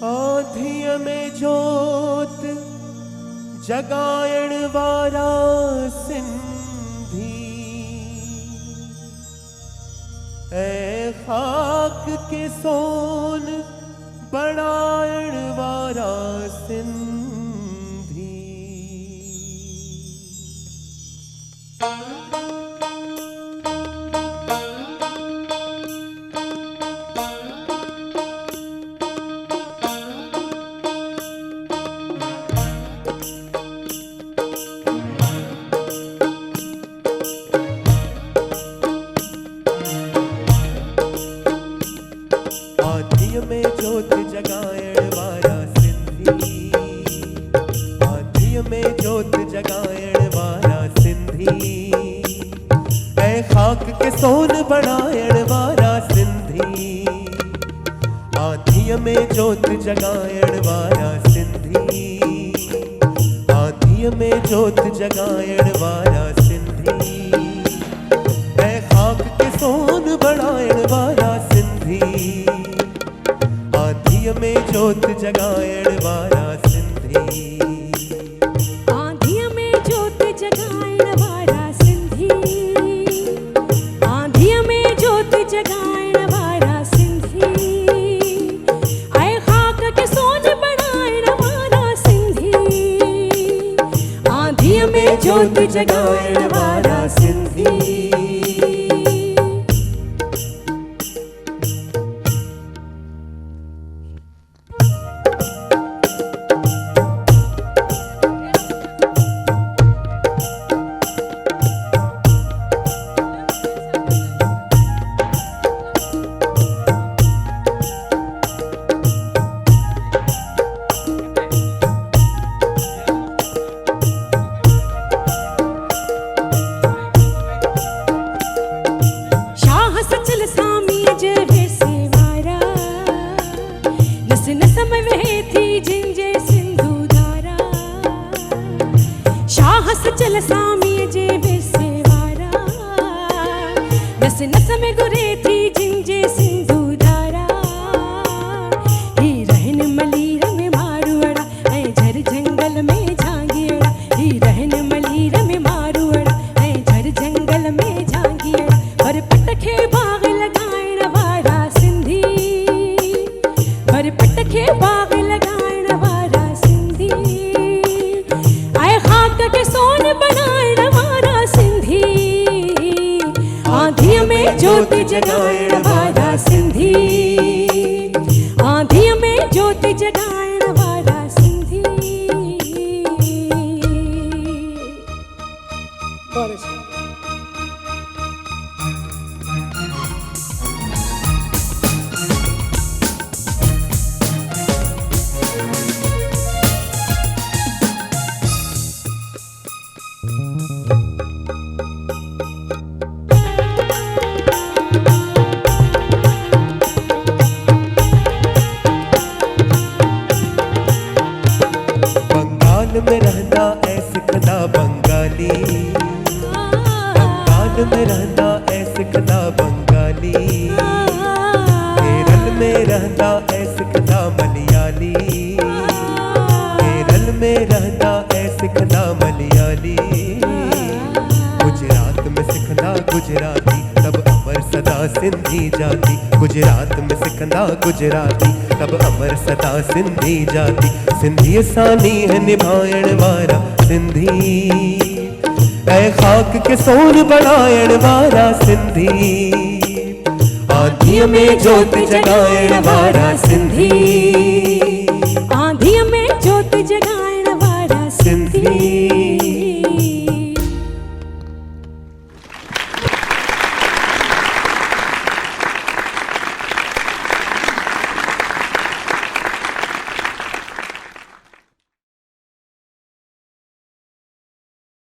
आधिय में जोत जगायण वारा सिंधी, ऐ खाक के सोन बनायण वारा सिंधी। आधिय में जोत जगायण वारा सिंधी, आधिय में जोत जगायण वारा सिंधी, ऐ खाक के सोन बनायण वारा सिंधी। आधिय में जोत जगायण वारा सिंधी, आधिय में जोत जगायण वारा सिंधी, ऐ खाक के सोन बनायण वारा सिंधी। आधिय में जोत जगायण वारा सिंधी, आधिय में जोत जगायण वारा सिंधी, आधिय में जोत जगायण वारा सिंधी, ऐ खाक के सोन बनायण वारा सिंधी। आधिय में जोत जगायण वारा सिंधी। सचल सामी जे बेसे वारा, नस नस में गुरे थी जिंजे सिंधु धारा। ही रहन मलीर में मारुअड़ा, ऐ झर जंगल में झांगियड़ा। ही रहन मलीर में मारुअड़ा, ऐ झर जंगल में झांगियड़ा। पर पटखे बाग लगायण वारा सिंधी, पर पटखे बाग लगायण वारा सिंधी, ऐ खाक के सोन बनायण वारा सिंधी। आधिय में जोत जगायण वारा सिंधी, आधिय में जोत जगायण वारा सिंधी। में रहना ऐ सिखदा बंगाली, बंगाल में रहना ऐ सिखदा बंगाली, केरल में रहना ऐ सिखदा मलयाली, केरल में रहना ऐ सिखदा मलयाली, गुजरात में सिखना गुजराती तब अमर सदा सिंधी जाती। गुजरात में सिखना गुजराती तब अमर सदा सिंधी जाती। सिंधी सानी है निभायण वारा सिंधी, ऐ खाक के सोन बनायण वारा सिंधी। आधिय में जोत जगायण वारा सिंधी।